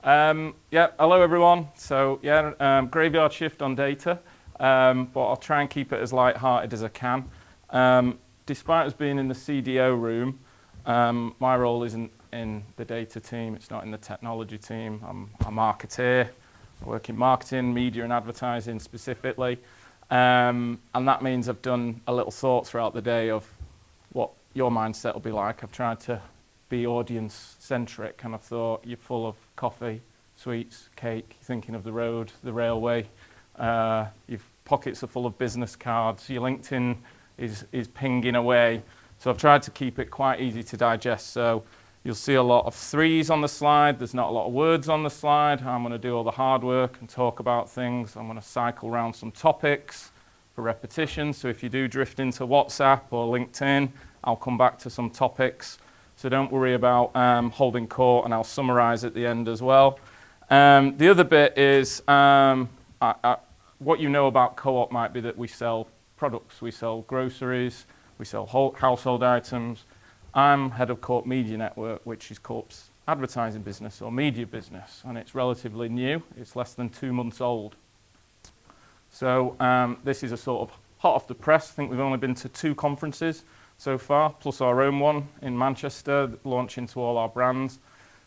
Yeah, hello everyone. So graveyard shift on data, but I'll try and keep it as light-hearted as I can. Despite us being in the CDO room, my role isn't in the data team, it's not in the technology team. I'm a marketeer. I work in marketing, media and advertising specifically. And that means I've done a little thought throughout the day of what your mindset will be like. I've tried to be audience-centric, and I've thought you're full of coffee, sweets, cake, you're thinking of the road, the railway, your pockets are full of business cards, your LinkedIn is pinging away. So I've tried to keep it quite easy to digest. So you'll see a lot of threes on the slide, there's not a lot of words on the slide. I'm going to do all the hard work and talk about things. I'm going to cycle around some topics for repetition. So if you do drift into WhatsApp or LinkedIn, I'll come back to some topics. So don't worry about holding court, and I'll summarize at the end as well. The other bit is what you know about Co-op might be that we sell products, we sell groceries, we sell household items. I'm head of Corp Media Network, which is Corp's advertising business or media business, and it's relatively new. It's less than 2 months old. So this is a sort of hot off the press. I think we've only been to 2 conferences so far, plus our own one in Manchester, launching to all our brands.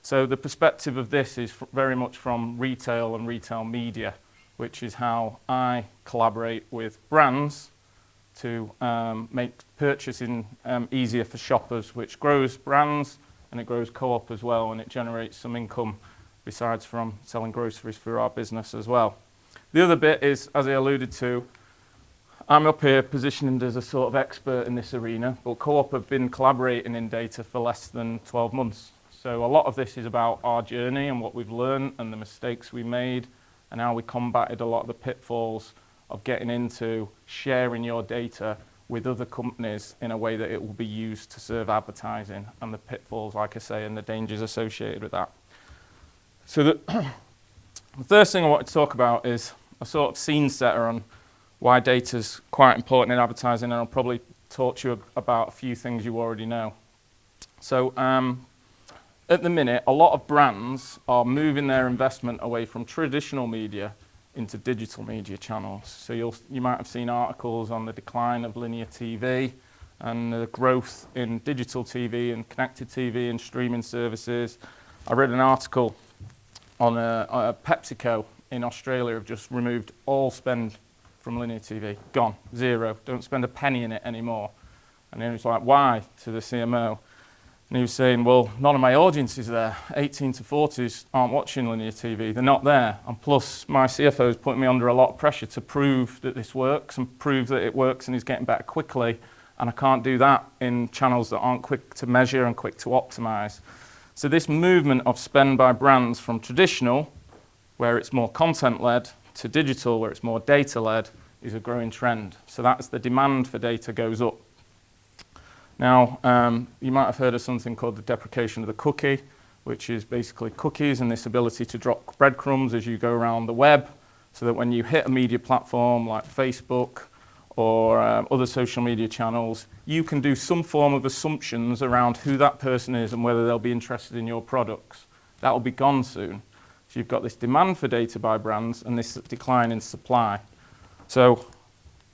So the perspective of this is very much from retail and retail media, which is how I collaborate with brands to make purchasing easier for shoppers, which grows brands and it grows Co-op as well, and it generates some income besides from selling groceries through our business as well. The other bit is, as I alluded to, I'm up here positioned as a sort of expert in this arena, but Co-op have been collaborating in data for less than 12 months. So a lot of this is about our journey and what we've learned and the mistakes we made and how we combated a lot of the pitfalls of getting into sharing your data with other companies in a way that it will be used to serve advertising, and the pitfalls, like I say, and the dangers associated with that. So the first thing I want to talk about is a sort of scene setter on why data is quite important in advertising, and I'll probably talk to you about a few things you already know. So at the minute, a lot of brands are moving their investment away from traditional media into digital media channels. So you might have seen articles on the decline of linear TV and the growth in digital TV and connected TV and streaming services. I read an article on PepsiCo in Australia have just removed all spend from linear TV. Gone, zero, don't spend a penny in it anymore. And then he was like, why, to the CMO? And he was saying, well, none of my audience is there. 18 to 40s aren't watching linear TV. They're not there. And plus, my CFO is putting me under a lot of pressure to prove that this works and prove that it works and is getting better quickly. And I can't do that in channels that aren't quick to measure and quick to optimize. So this movement of spend by brands from traditional, where it's more content-led, to digital, where it's more data-led, is a growing trend. So that's the demand for data goes up. Now, you might have heard of something called the deprecation of the cookie, which is basically cookies and this ability to drop breadcrumbs as you go around the web, so that when you hit a media platform like Facebook or other social media channels, you can do some form of assumptions around who that person is and whether they'll be interested in your products. That will be gone soon. So you've got this demand for data by brands and this decline in supply. So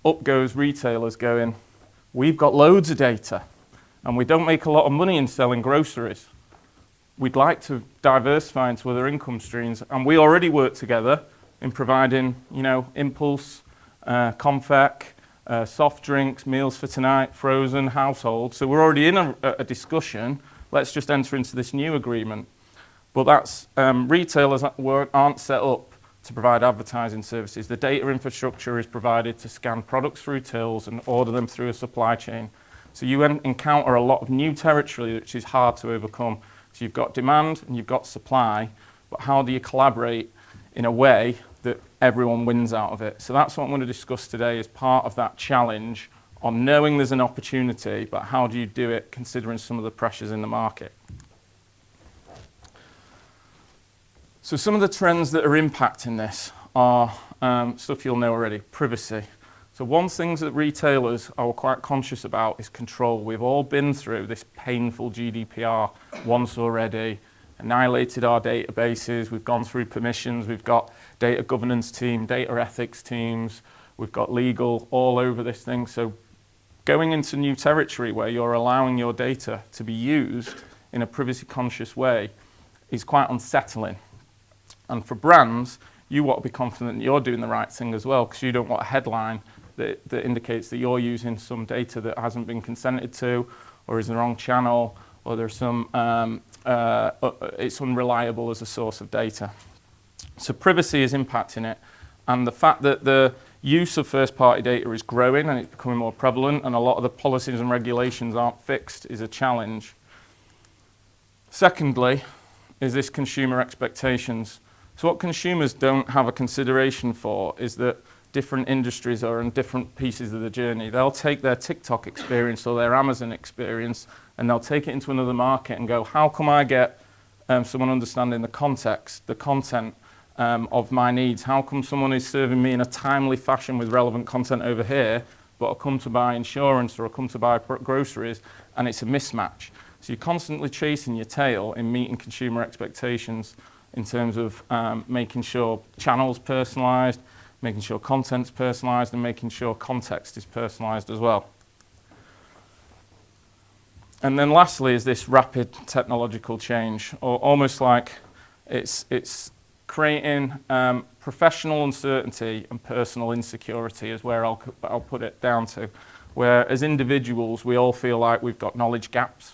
up goes retailers going, we've got loads of data, and we don't make a lot of money in selling groceries. We'd like to diversify into other income streams, and we already work together in providing, Impulse, Confec, soft drinks, meals for tonight, frozen, household. So we're already in a discussion. Let's just enter into this new agreement. But that's retailers aren't set up to provide advertising services. The data infrastructure is provided to scan products through tills and order them through a supply chain. So you encounter a lot of new territory which is hard to overcome. So you've got demand and you've got supply, but how do you collaborate in a way that everyone wins out of it? So that's what I'm going to discuss today as part of that challenge on knowing there's an opportunity, but how do you do it considering some of the pressures in the market? So some of the trends that are impacting this are stuff you'll know already, privacy. So one thing that retailers are quite conscious about is control. We've all been through this painful GDPR once already, annihilated our databases. We've gone through permissions. We've got data governance team, data ethics teams. We've got legal all over this thing. So going into new territory where you're allowing your data to be used in a privacy-conscious way is quite unsettling. And for brands, you want to be confident that you're doing the right thing as well, because you don't want a headline that indicates that you're using some data that hasn't been consented to, or is in the wrong channel, or there's some it's unreliable as a source of data. So privacy is impacting it, and the fact that the use of first-party data is growing and it's becoming more prevalent, and a lot of the policies and regulations aren't fixed, is a challenge. Secondly, is this consumer expectations. So what consumers don't have a consideration for is that different industries are in different pieces of the journey. They'll take their TikTok experience or their Amazon experience and they'll take it into another market and go, how come I get someone understanding the context, the content of my needs? How come someone is serving me in a timely fashion with relevant content over here, but I'll come to buy insurance or I'll come to buy groceries and it's a mismatch? So you're constantly chasing your tail in meeting consumer expectations in terms of making sure channels personalized, making sure content's personalized, and making sure context is personalized as well. And then lastly is this rapid technological change, or almost like it's creating professional uncertainty and personal insecurity is where I'll put it down to. Where as individuals, we all feel like we've got knowledge gaps.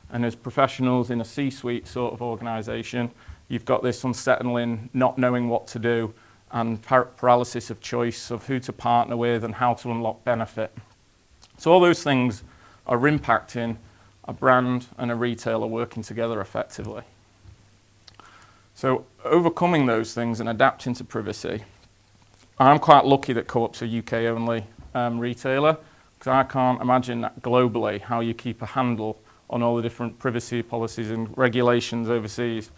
And as professionals in a C-suite sort of organization, you've got this unsettling not knowing what to do and paralysis of choice of who to partner with and how to unlock benefit. So all those things are impacting a brand and a retailer working together effectively. So overcoming those things and adapting to privacy, I'm quite lucky that Co-op's a UK-only retailer, because I can't imagine that globally how you keep a handle on all the different privacy policies and regulations overseas.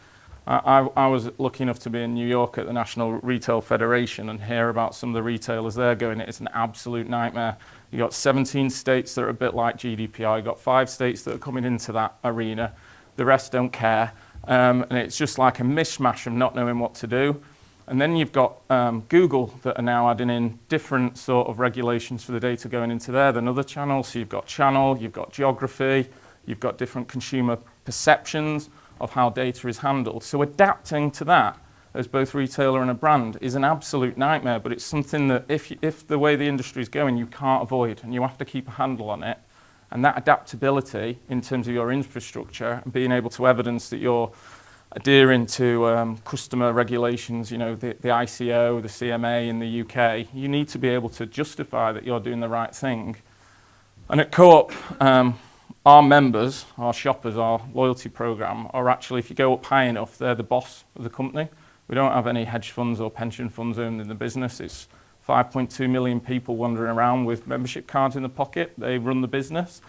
I was lucky enough to be in New York at the National Retail Federation and hear about some of the retailers there going, it's an absolute nightmare. You've got 17 states that are a bit like GDPR. You've got 5 states that are coming into that arena. The rest don't care. And it's just like a mishmash of not knowing what to do. And then you've got Google that are now adding in different sort of regulations for the data going into there than other channels. So you've got channel, you've got geography, you've got different consumer perceptions of how data is handled. So adapting to that as both retailer and a brand is an absolute nightmare, but it's something that if the way the industry is going, you can't avoid, and you have to keep a handle on it. And that adaptability in terms of your infrastructure and being able to evidence that you're adhering to customer regulations, you know, the ICO, the CMA in the UK, you need to be able to justify that you're doing the right thing. And at Co-op, our members, our shoppers, our loyalty program are actually, if you go up high enough, they're the boss of the company. We don't have any hedge funds or pension funds owned in the business. It's 5.2 million people wandering around with membership cards in the pocket. They run the business.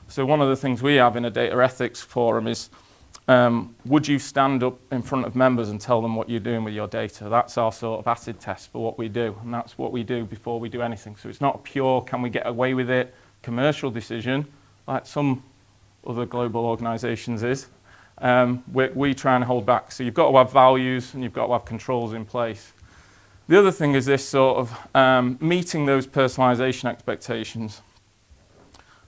So one of the things we have in a data ethics forum is, would you stand up in front of members and tell them what you're doing with your data? That's our sort of acid test for what we do, and that's what we do before we do anything. So it's not a pure, can we get away with it, commercial decision, like some other global organisations is. We try and hold back. So you've got to have values and you've got to have controls in place. The other thing is this sort of meeting those personalisation expectations.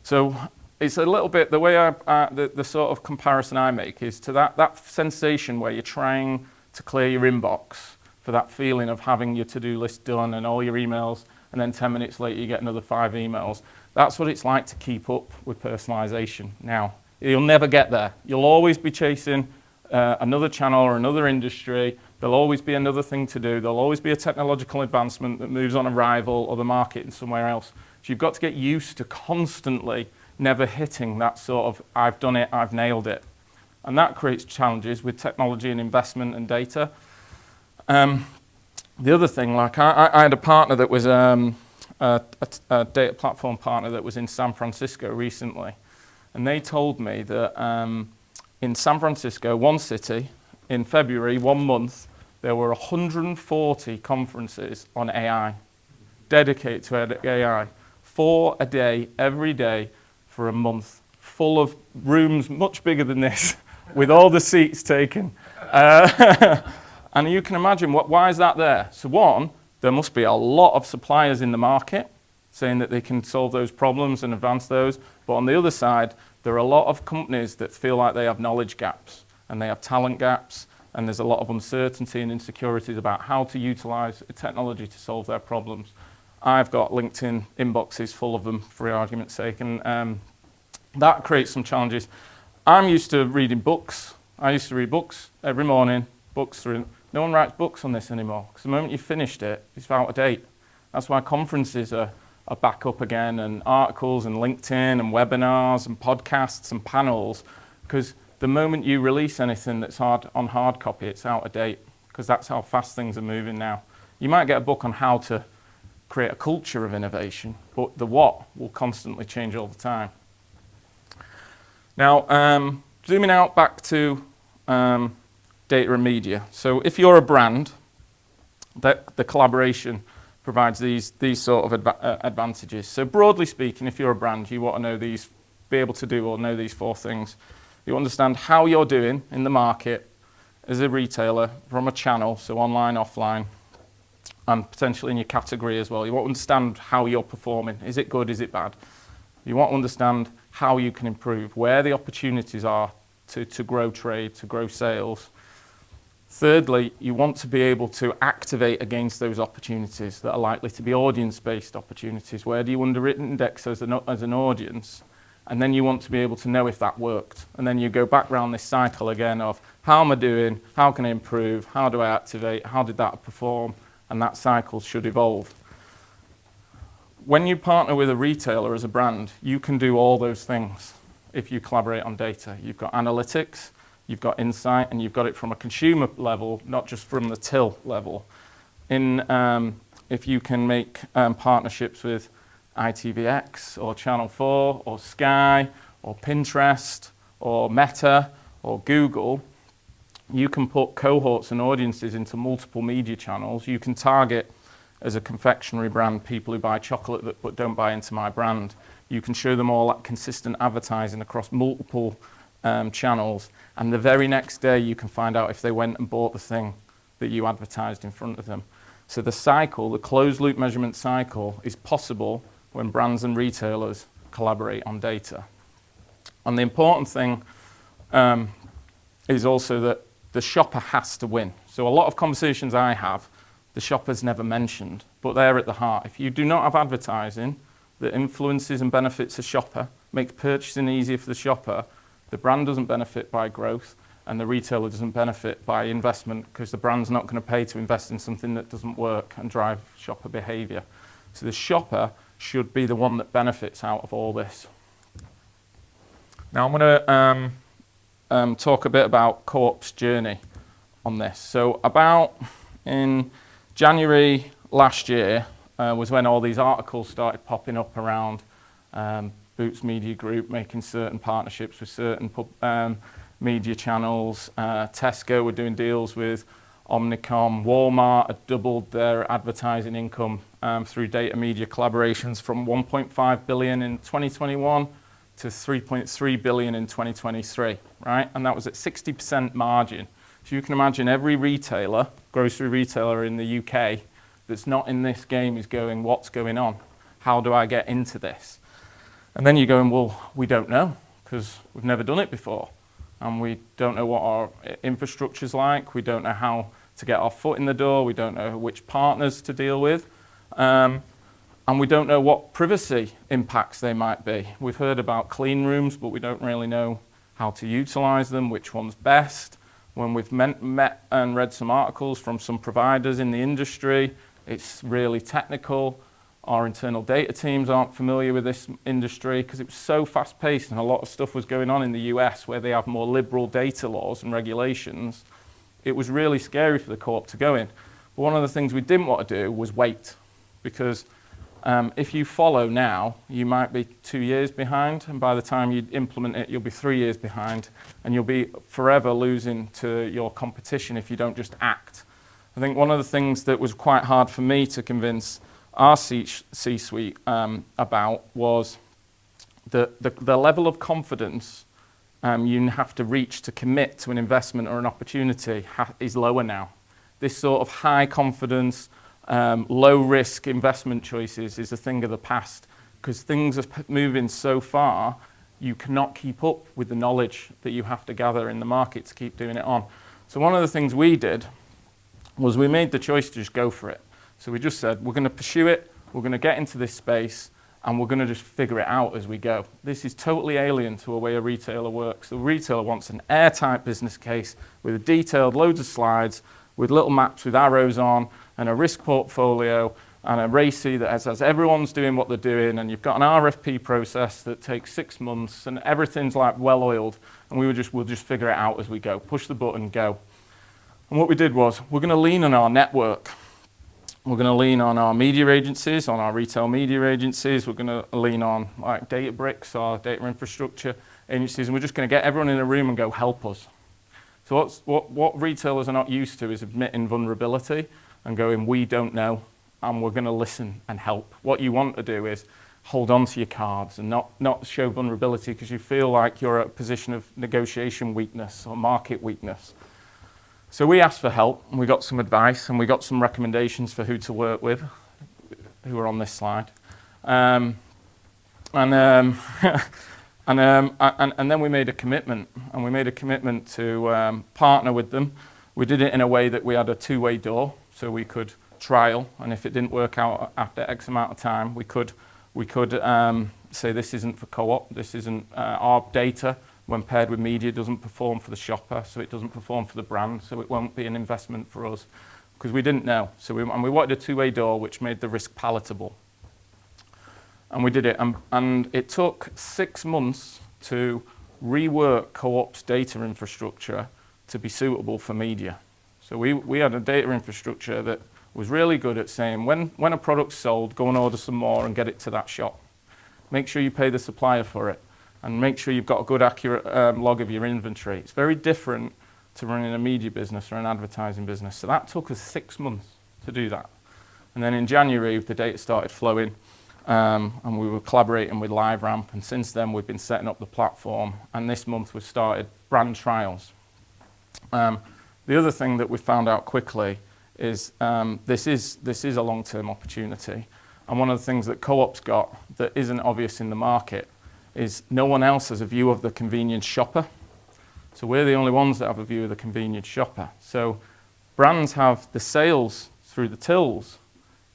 So it's a little bit, the way the sort of comparison I make is to that sensation where you're trying to clear your inbox for that feeling of having your to-do list done and all your emails, and then 10 minutes later you get another 5 emails. That's what it's like to keep up with personalisation. Now, you'll never get there. You'll always be chasing another channel or another industry. There'll always be another thing to do. There'll always be a technological advancement that moves on a rival or the market in somewhere else. So you've got to get used to constantly never hitting that sort of, I've done it, I've nailed it. And that creates challenges with technology and investment and data. The other thing, like I had a partner that was a data platform partner that was in San Francisco recently. And they told me that in San Francisco, one city, in February, 1 month, there were 140 conferences on AI, dedicated to AI. 4 a day, every day, for a month, full of rooms much bigger than this, with all the seats taken. And you can imagine, why is that there? So one, there must be a lot of suppliers in the market saying that they can solve those problems and advance those. But on the other side, there are a lot of companies that feel like they have knowledge gaps and they have talent gaps, and there's a lot of uncertainty and insecurities about how to utilize technology to solve their problems. I've got LinkedIn inboxes full of them, for argument's sake, and that creates some challenges. I'm used to reading books. I used to read books every morning, books through. No one writes books on this anymore, because the moment you've finished it, it's out of date. That's why conferences are back up again, and articles and LinkedIn and webinars and podcasts and panels, because the moment you release anything that's on hard copy, it's out of date, because that's how fast things are moving now. You might get a book on how to create a culture of innovation, but the what will constantly change all the time. Now, zooming out back to data and media. So if you're a brand, the collaboration provides these sort of advantages. So broadly speaking, if you're a brand, you want to know these, be able to do or know these 4 things. You understand how you're doing in the market as a retailer from a channel, so online, offline, and potentially in your category as well. You want to understand how you're performing. Is it good? Is it bad? You want to understand how you can improve, where the opportunities are to grow trade, to grow sales. Thirdly, you want to be able to activate against those opportunities that are likely to be audience-based opportunities. Where do you under-index as an audience? And then you want to be able to know if that worked. And then you go back around this cycle again of how am I doing? How can I improve? How do I activate? How did that perform? And that cycle should evolve. When you partner with a retailer as a brand, you can do all those things if you collaborate on data. You've got analytics, you've got insight, and you've got it from a consumer level, not just from the till level. If you can make partnerships with ITVX or Channel 4 or Sky or Pinterest or Meta or Google, you can put cohorts and audiences into multiple media channels. You can target, as a confectionery brand, people who buy chocolate but don't buy into my brand. You can show them all that consistent advertising across multiple channels, and the very next day you can find out if they went and bought the thing that you advertised in front of them. So the cycle, the closed loop measurement cycle, is possible when brands and retailers collaborate on data. And the important thing is also that the shopper has to win. So a lot of conversations I have, the shopper's never mentioned, but they're at the heart. If you do not have advertising that influences and benefits a shopper, makes purchasing easier for the shopper, the brand doesn't benefit by growth, and the retailer doesn't benefit by investment, because the brand's not going to pay to invest in something that doesn't work and drive shopper behavior. So the shopper should be the one that benefits out of all this. Now I'm going to talk a bit about Co-op's journey on this. So about in January last year was when all these articles started popping up around Boots Media Group making certain partnerships with certain media channels. Tesco were doing deals with Omnicom. Walmart had doubled their advertising income through data media collaborations from 1.5 billion in 2021 to 3.3 billion in 2023, right? And that was at 60% margin. So you can imagine every retailer, grocery retailer in the UK that's not in this game is going, what's going on? How do I get into this? And then you're going, well, we don't know, because we've never done it before. And we don't know what our infrastructure's like. We don't know how to get our foot in the door. We don't know which partners to deal with. And we don't know what privacy impacts they might be. We've heard about clean rooms, but we don't really know how to utilize them, which one's best. When we've met and read some articles from some providers in the industry, it's really technical. Our internal data teams aren't familiar with this industry because it was so fast-paced, and a lot of stuff was going on in the US where they have more liberal data laws and regulations. It was really scary for the Co-op to go in. But one of the things we didn't want to do was wait, because if you follow now, you might be 2 years behind, and by the time you implement it, you'll be 3 years behind, and you'll be forever losing to your competition if you don't just act. I think one of the things that was quite hard for me to convince our C-suite about was the level of confidence you have to reach to commit to an investment or an opportunity is lower now. This sort of high confidence, low risk investment choices is a thing of the past, because things are moving so far, you cannot keep up with the knowledge that you have to gather in the market to keep doing it on. So one of the things we did was we made the choice to just go for it. So we just said, we're going to pursue it, we're going to get into this space, and we're going to just figure it out as we go. This is totally alien to a way a retailer works. The retailer wants an airtight business case with a detailed loads of slides, with little maps with arrows on, and a risk portfolio, and a RACI that has everyone's doing what they're doing, and you've got an RFP process that takes 6 months, and everything's like well-oiled, and we'll just figure it out as we go. Push the button, go. And what we did was, we're going to lean on our network. We're going to lean on our media agencies, on our retail media agencies. We're going to lean on like Databricks, our data infrastructure agencies, and we're just going to get everyone in a room and go, help us. So what retailers are not used to is admitting vulnerability and going, we don't know, and we're going to listen and help. What you want to do is hold on to your cards and not show vulnerability because you feel like you're at a position of negotiation weakness or market weakness. So we asked for help, and we got some advice, and we got some recommendations for who to work with, who are on this slide. And then we made a commitment, and we made a commitment to partner with them. We did it in a way that we had a two-way door, so we could trial, and if it didn't work out after X amount of time, we could say this isn't for Co-op, this isn't our data. When paired with media, doesn't perform for the shopper, so it doesn't perform for the brand, so it won't be an investment for us, because we didn't know. So we wanted a two-way door, which made the risk palatable. And we did it, and it took 6 months to rework Co-op's data infrastructure to be suitable for media. So we had a data infrastructure that was really good at saying, when a product's sold, go and order some more and get it to that shop. Make sure you pay the supplier for it, and make sure you've got a good, accurate log of your inventory. It's very different to running a media business or an advertising business. So that took us 6 months to do that. And then in January, the data started flowing, and we were collaborating with LiveRamp, and since then we've been setting up the platform, and this month we've started brand trials. The other thing that we found out quickly is this is a long-term opportunity, and one of the things that Co-op's got that isn't obvious in the market is no one else has a view of the convenience shopper. So we're the only ones that have a view of the convenience shopper. So brands have the sales through the tills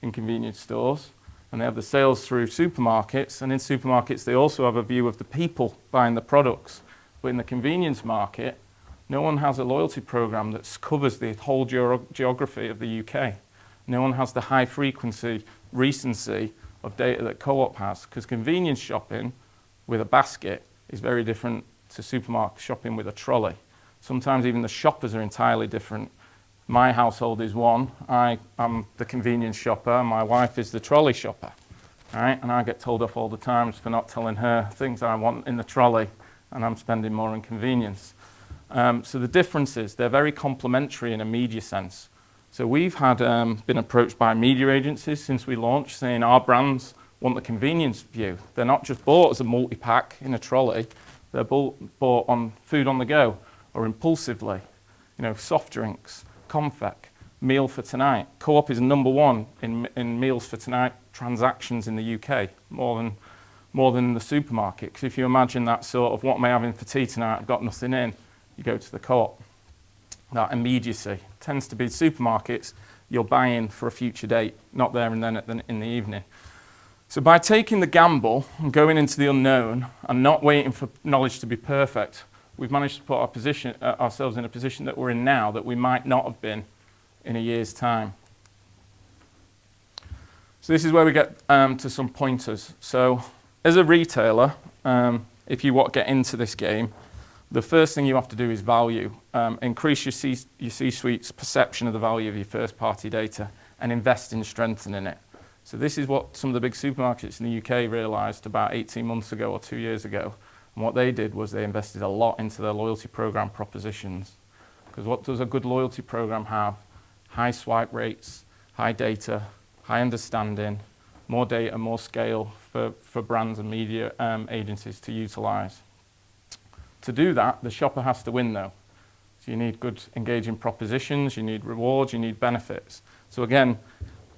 in convenience stores, and they have the sales through supermarkets, and in supermarkets they also have a view of the people buying the products. But in the convenience market, no one has a loyalty program that covers the whole geography of the UK. No one has the high frequency recency of data that Co-op has, because convenience shopping with a basket is very different to supermarket shopping with a trolley. Sometimes even the shoppers are entirely different. My household is one. I'm the convenience shopper. My wife is the trolley shopper. All right? And I get told off all the time for not telling her things I want in the trolley, and I'm spending more on convenience. So the difference is they're very complementary in a media sense. So we've had been approached by media agencies since we launched, saying our brands want the convenience view. They're not just bought as a multi-pack in a trolley. They're bought on food on the go or impulsively. You know, soft drinks, confec, meal for tonight. Co-op is number one in meals for tonight transactions in the UK, more than the supermarket. Because if you imagine that sort of what am I having for tea tonight, I've got nothing in, you go to the Co-op. That immediacy tends to be supermarkets, you're buying for a future date, not there and then in the evening. So by taking the gamble and going into the unknown and not waiting for knowledge to be perfect, we've managed to put ourselves in a position that we're in now that we might not have been in a year's time. So this is where we get to some pointers. So as a retailer, if you want to get into this game, the first thing you have to do is value. Increase your C-suite's perception of the value of your first-party data and invest in strengthening it. So this is what some of the big supermarkets in the UK realised about 18 months ago or 2 years ago. And what they did was they invested a lot into their loyalty program propositions. Because what does a good loyalty program have? High swipe rates, high data, high understanding, more data, more scale for brands and media agencies to utilise. To do that, the shopper has to win though. So you need good engaging propositions, you need rewards, you need benefits. So again,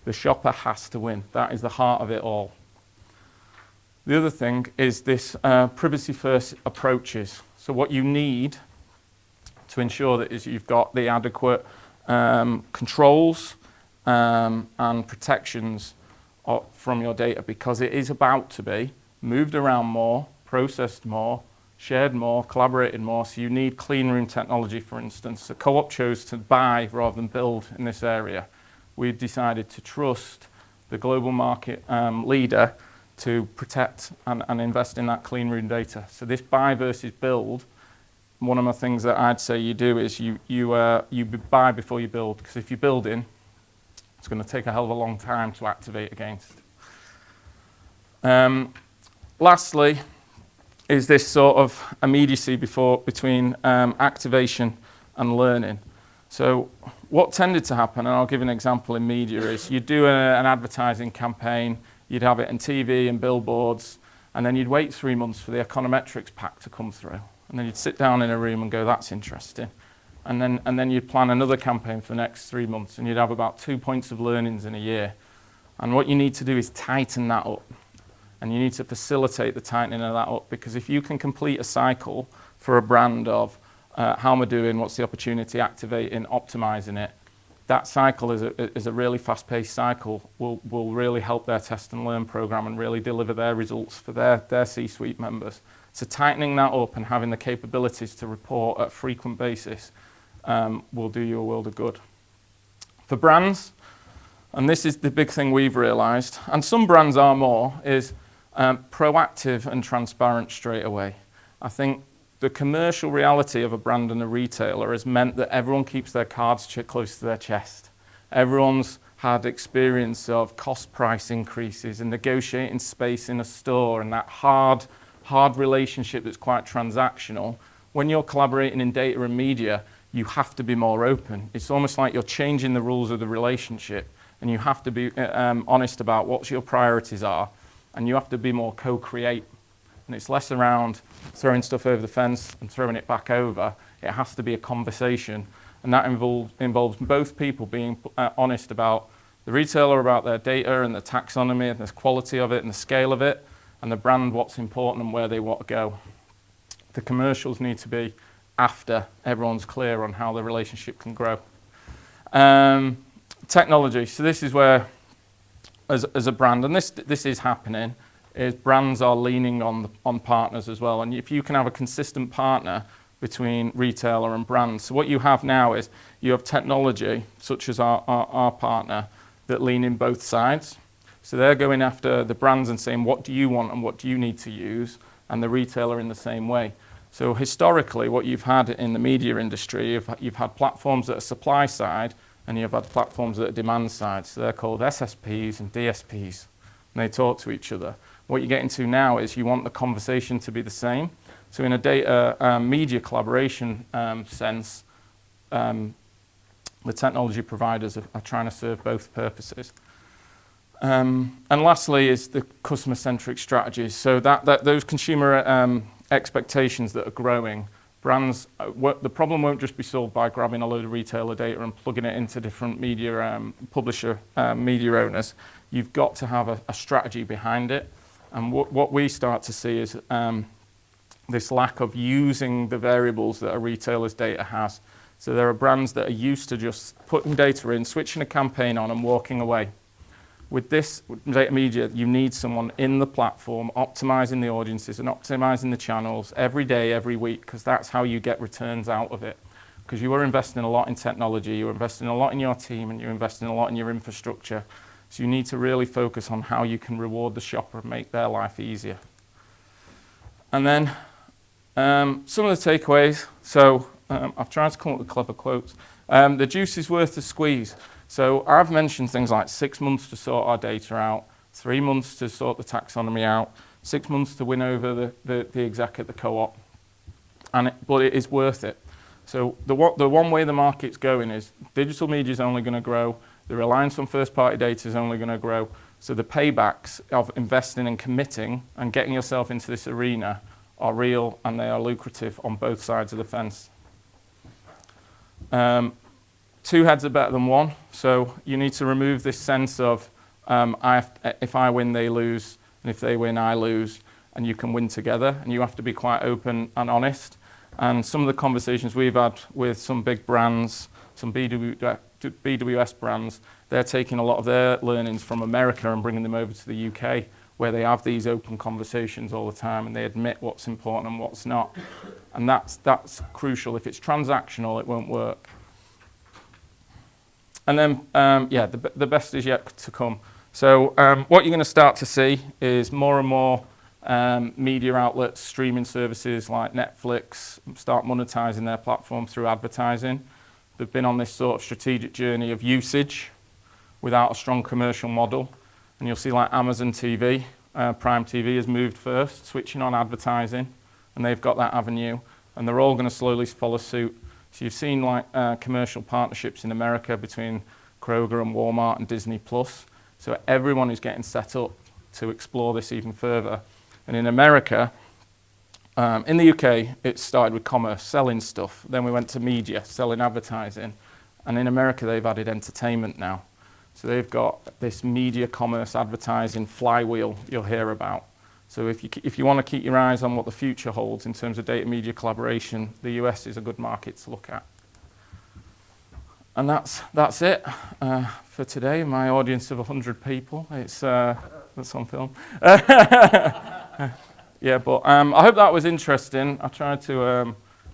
the shopper has to win. That is the heart of it all. The other thing is this privacy first approaches. So what you need to ensure that is you've got the adequate controls and protections from your data, because it is about to be moved around more, processed more, shared more, collaborated more. So you need clean room technology, for instance. The Co-op chose to buy rather than build in this area. We decided to trust the global market leader to protect and invest in that clean room data. So this buy versus build, one of the things that I'd say you do is you buy before you build, because if you're building, it's going to take a hell of a long time to activate against. Lastly, is this sort of immediacy between activation and learning. So what tended to happen, and I'll give an example in media, is you'd do an advertising campaign, you'd have it in TV and billboards, and then you'd wait 3 months for the econometrics pack to come through. And then you'd sit down in a room and go, that's interesting. And then you'd plan another campaign for the next 3 months, and you'd have about 2 points of learnings in a year. And what you need to do is tighten that up. And you need to facilitate the tightening of that up, because if you can complete a cycle for a brand of how am I doing, what's the opportunity, activating, optimizing it, that cycle is a really fast-paced cycle, will really help their test and learn program and really deliver their results for their C-suite members. So tightening that up and having the capabilities to report at a frequent basis will do you a world of good. For brands, and this is the big thing we've realized, and some brands are more, is proactive and transparent straight away. I think the commercial reality of a brand and a retailer has meant that everyone keeps their cards close to their chest. Everyone's had experience of cost price increases and negotiating space in a store, and that hard relationship that's quite transactional. When you're collaborating in data and media, you have to be more open. It's almost like you're changing the rules of the relationship, and you have to be honest about what your priorities are. And you have to be more co-create. And it's less around throwing stuff over the fence and throwing it back over. It has to be a conversation. And that involves both people being honest about the retailer, about their data and the taxonomy and the quality of it and the scale of it, and the brand, what's important and where they want to go. The commercials need to be after everyone's clear on how the relationship can grow. Technology. So this is where, as a brand, and this is happening, is brands are leaning on partners as well. And if you can have a consistent partner between retailer and brand. So what you have now is you have technology, such as our partner, that lean in both sides. So they're going after the brands and saying, what do you want and what do you need to use? And the retailer in the same way. So historically, what you've had in the media industry, you've had platforms that are supply side, and you've had platforms that are demand side. So they're called SSPs and DSPs, and they talk to each other. What you're getting to now is you want the conversation to be the same. So in a data media collaboration sense, the technology providers are trying to serve both purposes. And lastly is the customer-centric strategies. So those consumer expectations that are growing, brands, the problem won't just be solved by grabbing a load of retailer data and plugging it into different media publisher media owners. You've got to have a strategy behind it. And what we start to see is this lack of using the variables that a retailer's data has. So there are brands that are used to just putting data in, switching a campaign on and walking away. With this data media, you need someone in the platform optimizing the audiences and optimizing the channels every day, every week, because that's how you get returns out of it. Because you are investing a lot in technology, you're investing a lot in your team, and you're investing a lot in your infrastructure. So you need to really focus on how you can reward the shopper and make their life easier. And then some of the takeaways. So I've tried to come up with clever quotes. The juice is worth the squeeze. So I've mentioned things like 6 months to sort our data out, 3 months to sort the taxonomy out, 6 months to win over the exec at the co-op, but it is worth it. So the one way the market's going is digital media is only going to grow, the reliance on first-party data is only going to grow, so the paybacks of investing and committing and getting yourself into this arena are real and they are lucrative on both sides of the fence. Two heads are better than one, so you need to remove this sense of if I win, they lose, and if they win, I lose, and you can win together, and you have to be quite open and honest. And some of the conversations we've had with some big brands, some BWS brands, they're taking a lot of their learnings from America and bringing them over to the UK, where they have these open conversations all the time and they admit what's important and what's not. And that's crucial. If it's transactional, it won't work. And then, the best is yet to come. So what you're going to start to see is more and more media outlets, streaming services like Netflix start monetizing their platform through advertising. They've been on this sort of strategic journey of usage without a strong commercial model. And you'll see like Amazon TV, Prime TV has moved first, switching on advertising, and they've got that avenue, and they're all going to slowly follow suit. So you've seen like commercial partnerships in America between Kroger and Walmart and Disney Plus. So everyone is getting set up to explore this even further. And in America, in the UK, it started with commerce, selling stuff. Then we went to media, selling advertising. And in America, they've added entertainment now. So they've got this media, commerce, advertising flywheel you'll hear about. So if you want to keep your eyes on what the future holds in terms of data media collaboration, the US is a good market to look at. And that's it for today. My audience of 100 people. That's on film. Yeah, but I hope that was interesting. I tried to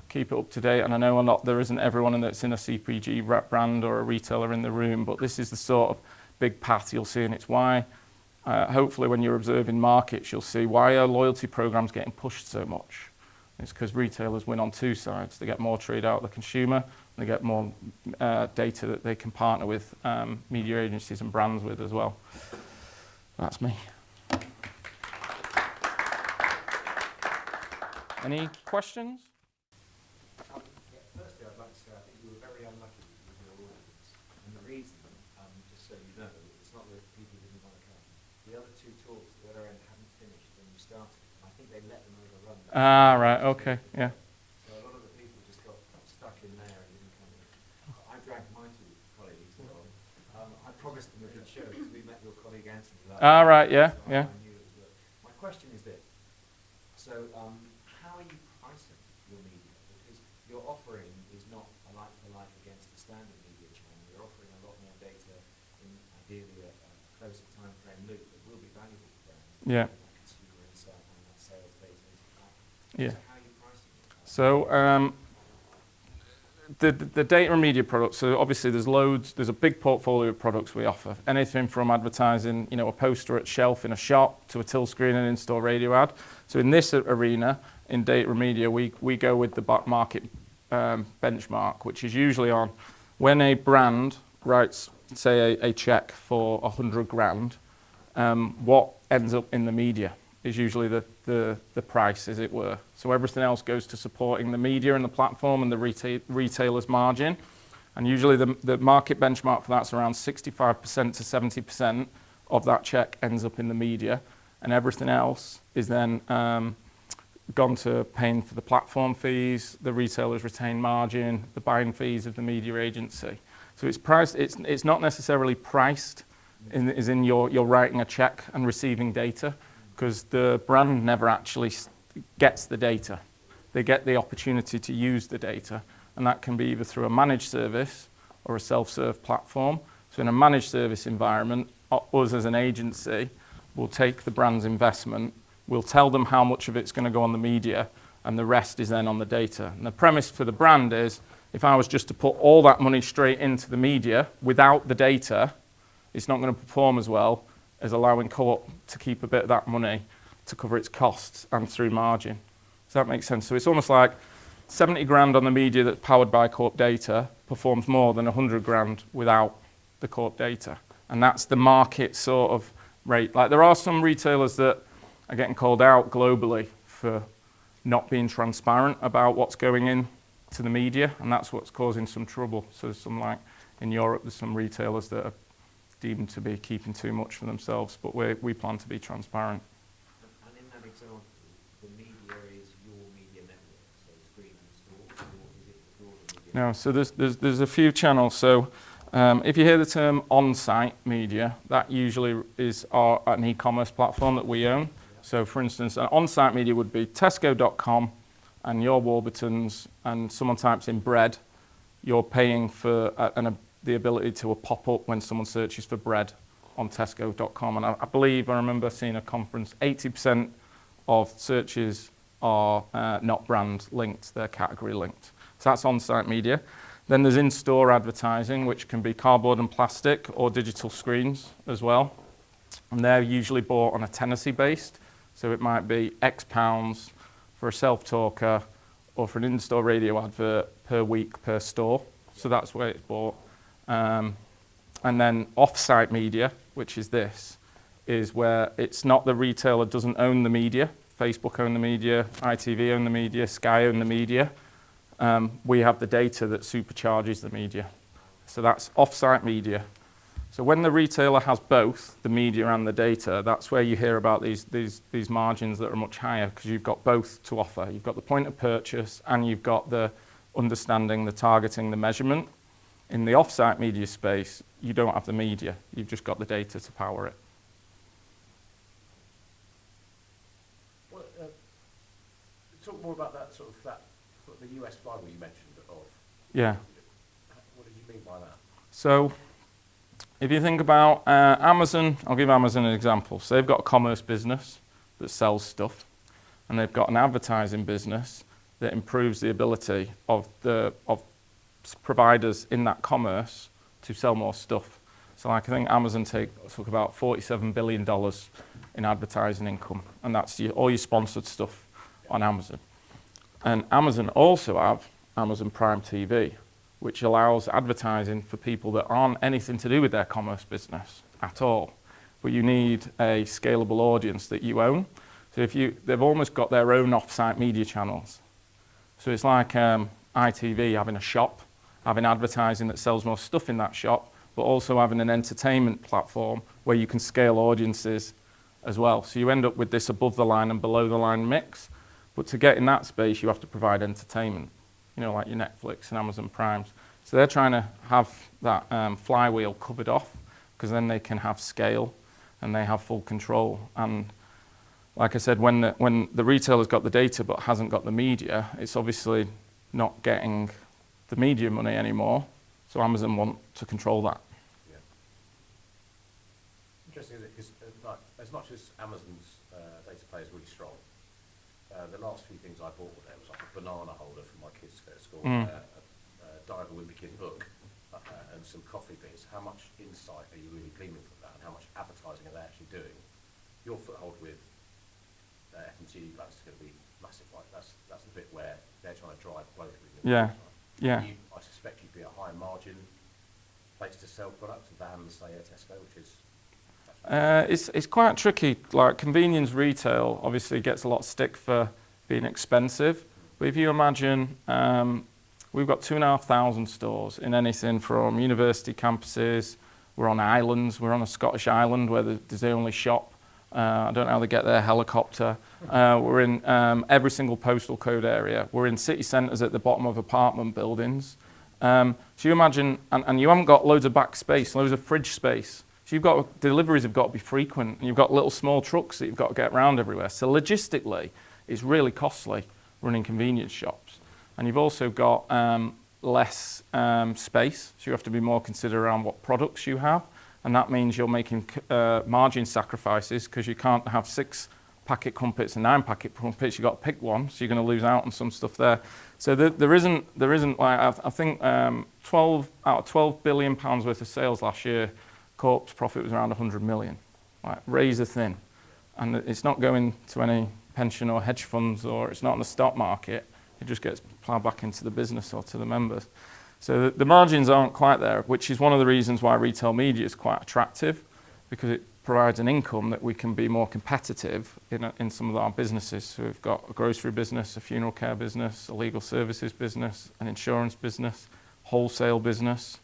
keep it up to date, and I know there isn't everyone that's in a CPG brand or a retailer in the room, but this is the sort of big path you'll see, and it's why, hopefully when you're observing markets, you'll see why are loyalty programs getting pushed so much. It's because retailers win on two sides. They get more trade out of the consumer, and they get more data that they can partner with media agencies and brands with as well. That's me. Any questions? Firstly, I'd like to say I think you were very unlucky with your audience. And the reason, just so you know, it's not that people didn't want to come. The other two talks at the other end hadn't finished when you started. I think they let them overrun. Right, okay, yeah. So a lot of the people just got stuck in there and didn't come in. I dragged my two colleagues along. I promised them a good show because we met your colleague Anthony last week. Right, yeah, So yeah. I knew it was good. My question is this. So, how are you pricing your media? Because your offering is not a like-for-like against the standard media channel. You're offering a lot more data in ideally a closer time frame loop that will be valuable for brands. Yeah. That consumer insight and that sales data into the platform. Yeah. So how are you pricing it? So the data and media products, so obviously there's a big portfolio of products we offer. Anything from advertising, a poster at shelf in a shop to a till screen and in-store radio ad. So in this arena, in data and media, we go with the market benchmark, which is usually on when a brand writes, say, a check for 100 grand, what ends up in the media is usually the price, as it were. So everything else goes to supporting the media and the platform and the retailer's margin. And usually the market benchmark for that's around 65% to 70% of that check ends up in the media. And everything else is then gone to paying for the platform fees, the retailer's retained margin, the buying fees of the media agency. So it's priced. It's not necessarily priced as in you're writing a check and receiving data, because the brand never actually gets the data. They get the opportunity to use the data, and that can be either through a managed service or a self-serve platform. So in a managed service environment, us as an agency will take the brand's investment, we'll tell them how much of it's going to go on the media, and the rest is then on the data. And the premise for the brand is, if I was just to put all that money straight into the media without the data, it's not going to perform as well as allowing Co-op to keep a bit of that money to cover its costs and through margin. Does that make sense? So it's almost like 70 grand on the media that's powered by Co-op data performs more than 100 grand without the Co-op data. And that's the market sort of rate. Like there are some retailers that are getting called out globally for not being transparent about what's going in to the media, and that's what's causing some trouble. So there's some, like in Europe, there's some retailers that are deemed to be keeping too much for themselves, but we plan to be transparent. And in that example, the media is your media network, so screen and stores, or is it the broader media No, network? so there's a few channels. So if you hear the term on-site media, that usually is an e-commerce platform that we own. So for instance, an on-site media would be tesco.com and your Warburtons, and someone types in bread, you're paying for the ability to pop up when someone searches for bread on tesco.com. And I believe, I remember seeing a conference, 80% of searches are not brand linked, they're category linked. So that's on-site media. Then there's in-store advertising, which can be cardboard and plastic or digital screens as well. And they're usually bought on a tenancy based. So it might be X pounds for a self-talker or for an in-store radio advert per week per store. So that's where it's bought. And then off-site media, which is this, is where it's not the retailer doesn't own the media. Facebook own the media, ITV own the media, Sky own the media. We have the data that supercharges the media. So that's off-site media. So when the retailer has both the media and the data, that's where you hear about these margins that are much higher, because you've got both to offer. You've got the point of purchase and you've got the understanding, the targeting, the measurement. In the off-site media space, you don't have the media. You've just got the data to power it. Well, talk more about that the US flywheel you mentioned of. Yeah. What did you mean by that? So if you think about Amazon, I'll give Amazon an example. So they've got a commerce business that sells stuff, and they've got an advertising business that improves the ability of providers in that commerce to sell more stuff. So like I think Amazon took about $47 billion in advertising income, and that's all your sponsored stuff on Amazon. And Amazon also have Amazon Prime TV, which allows advertising for people that aren't anything to do with their commerce business at all. But you need a scalable audience that you own. So they've almost got their own off-site media channels. So it's like ITV having a shop, having advertising that sells more stuff in that shop, but also having an entertainment platform where you can scale audiences as well. So you end up with this above the line and below the line mix. But to get in that space, you have to provide entertainment, like your Netflix and Amazon Primes. So they're trying to have that flywheel covered off, because then they can have scale and they have full control. And like I said, when the retailer's got the data but hasn't got the media, it's obviously not getting the media money anymore. So Amazon want to control that. Yeah. Interesting, because as much as Amazon's data play is really strong, the last few things I bought with them was like a banana holder for my kids to go to school, a Diver Wimpkin book, and some coffee bits. How much insight are you really gleaning from that, and how much advertising are they actually doing? Your foothold with FMCG brands is going to be massive, right? That's the bit where they're trying to drive growth. Yeah, yeah. I suspect you'd be a higher margin place to sell products than, say, a Tesco, which is... It's quite tricky. Like convenience retail obviously gets a lot of stick for being expensive. But if you imagine, we've got 2,500 stores in anything from university campuses. We're on islands. We're on a Scottish island where there's the only shop. I don't know how they get their helicopter. We're in every single postal code area. We're in city centres at the bottom of apartment buildings. So you imagine, and you haven't got loads of back space, loads of fridge space. So deliveries have got to be frequent, and you've got little small trucks that you've got to get around everywhere. So logistically, it's really costly running convenience shops. And you've also got less space, so you have to be more considerate around what products you have. And that means you're making margin sacrifices, because you can't have 6 packet crumpets and 9 packet crumpets. You've got to pick one, so you're going to lose out on some stuff there. So there isn't like, I think 12 out of 12 billion pounds worth of sales last year, Corp's profit was around 100 million, like razor thin. And it's not going to any pension or hedge funds, or it's not in the stock market. It just gets ploughed back into the business or to the members. So the margins aren't quite there, which is one of the reasons why retail media is quite attractive, because it provides an income that we can be more competitive in some of our businesses. So we've got a grocery business, a funeral care business, a legal services business, an insurance business, wholesale business,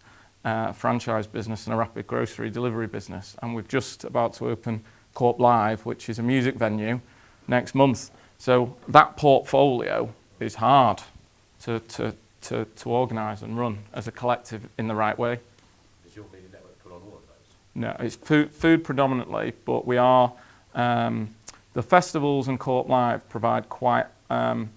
franchise business, and a rapid grocery delivery business. And we're just about to open Corp Live, which is a music venue, next month. So that portfolio is hard to organise and run as a collective in the right way. Does your media network put on all of those? No, it's food predominantly, but we are, the festivals and Co-op Live provide quite a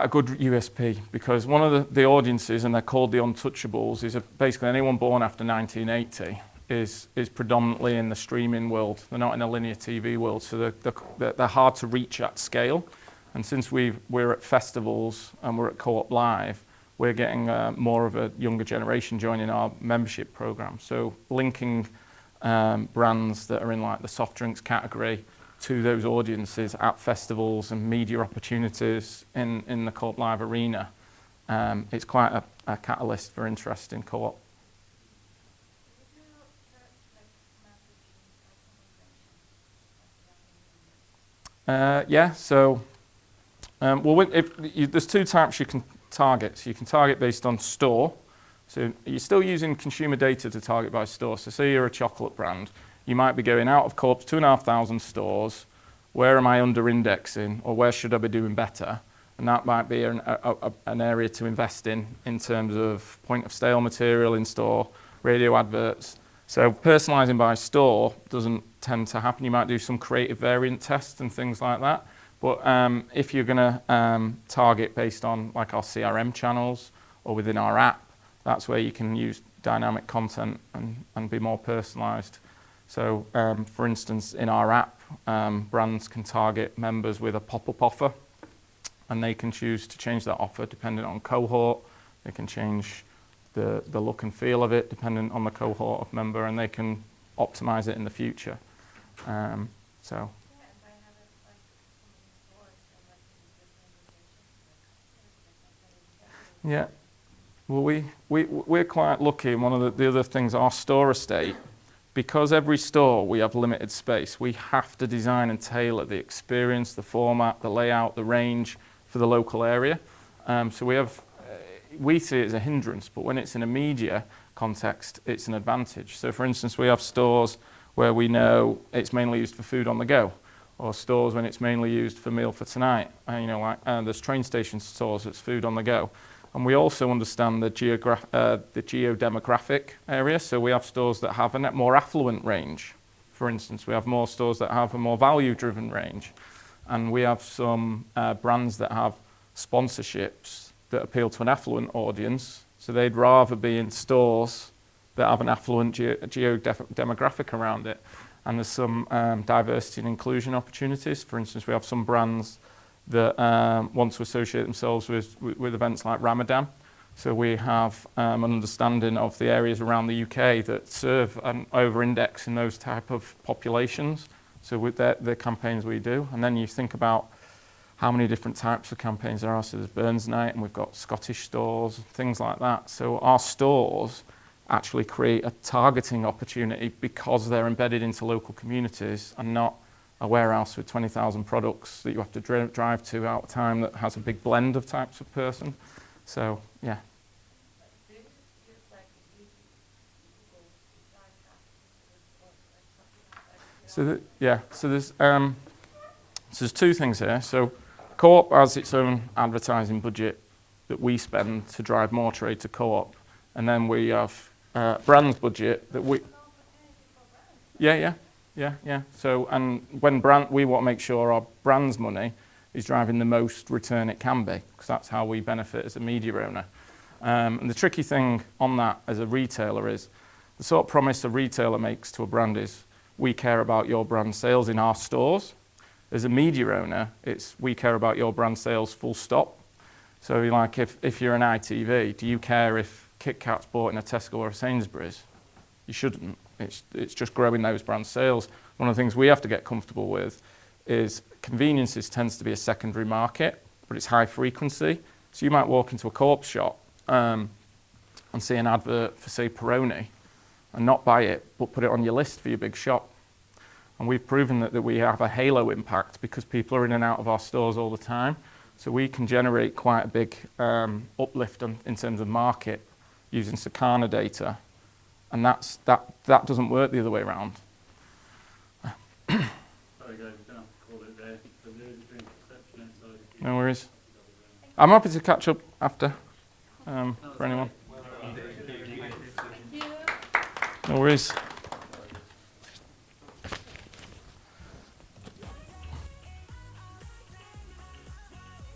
good USP, because one of the audiences, and they're called the untouchables, is basically anyone born after 1980 is predominantly in the streaming world. They're not in a linear TV world, so they're hard to reach at scale. And since we're at festivals and we're at Co-op Live, we're getting more of a younger generation joining our membership program. So linking brands that are in like the soft drinks category to those audiences at festivals and media opportunities in the Co-op Live arena, it's quite a catalyst for interest in Co-op. Yeah, so there's two types you can target. So you can target based on store. So you're still using consumer data to target by store. So say you're a chocolate brand, you might be going out of Co-op's 2,500 stores. Where am I under indexing, or where should I be doing better? And that might be an area to invest in terms of point of sale material in store, radio adverts. So personalizing by store doesn't tend to happen. You might do some creative variant tests and things like that. But if you're going to target based on like our CRM channels or within our app, that's where you can use dynamic content and be more personalized. So for instance, in our app, brands can target members with a pop-up offer, and they can choose to change that offer depending on cohort. They can change the look and feel of it depending on the cohort of member, and they can optimize it in the future. So. Yeah, well, we're quite lucky. And one of the other things, our store estate, because every store we have limited space, we have to design and tailor the experience, the format, the layout, the range for the local area. So we see it as a hindrance, but when it's in a media context, it's an advantage. So for instance, we have stores where we know it's mainly used for food on the go, or stores when it's mainly used for meal for tonight. There's train station stores that's food on the go. And we also understand the geo-demographic area. So we have stores that have a more affluent range. For instance, we have more stores that have a more value-driven range. And we have some brands that have sponsorships that appeal to an affluent audience. So they'd rather be in stores that have an affluent geo-demographic around it. And there's some diversity and inclusion opportunities. For instance, we have some brands that want to associate themselves with events like Ramadan. So we have an understanding of the areas around the UK that serve and over-index in those type of populations. So with the campaigns we do. And then you think about how many different types of campaigns there are. So there's Burns Night, and we've got Scottish stores, things like that. So our stores actually create a targeting opportunity because they're embedded into local communities and not a warehouse with 20,000 products that you have to drive to out of time that has a big blend of types of person. So, yeah. So there's two things here. So Co-op has its own advertising budget that we spend to drive more trade to Co-op, and then we have brands budget that we. Yeah. So, and when we want to make sure our brand's money is driving the most return it can be, because that's how we benefit as a media owner. And the tricky thing on that as a retailer is the sort of promise a retailer makes to a brand is, we care about your brand sales in our stores. As a media owner, it's we care about your brand sales full stop. So like if you're an ITV, do you care if Kit Kat's bought in a Tesco or a Sainsbury's? You shouldn't. It's just growing those brand sales. One of the things we have to get comfortable with is conveniences tends to be a secondary market, but it's high frequency. So you might walk into a Co-op shop and see an advert for, say, Peroni, and not buy it, but put it on your list for your big shop. And we've proven that we have a halo impact because people are in and out of our stores all the time. So we can generate quite a big uplift in terms of market using Circana data. And that doesn't work the other way around. Sorry, guys, we're going to have to call it there. So there is a drink reception outside. If you No worries. double round. I'm happy to catch up after for anyone. Well, No worries.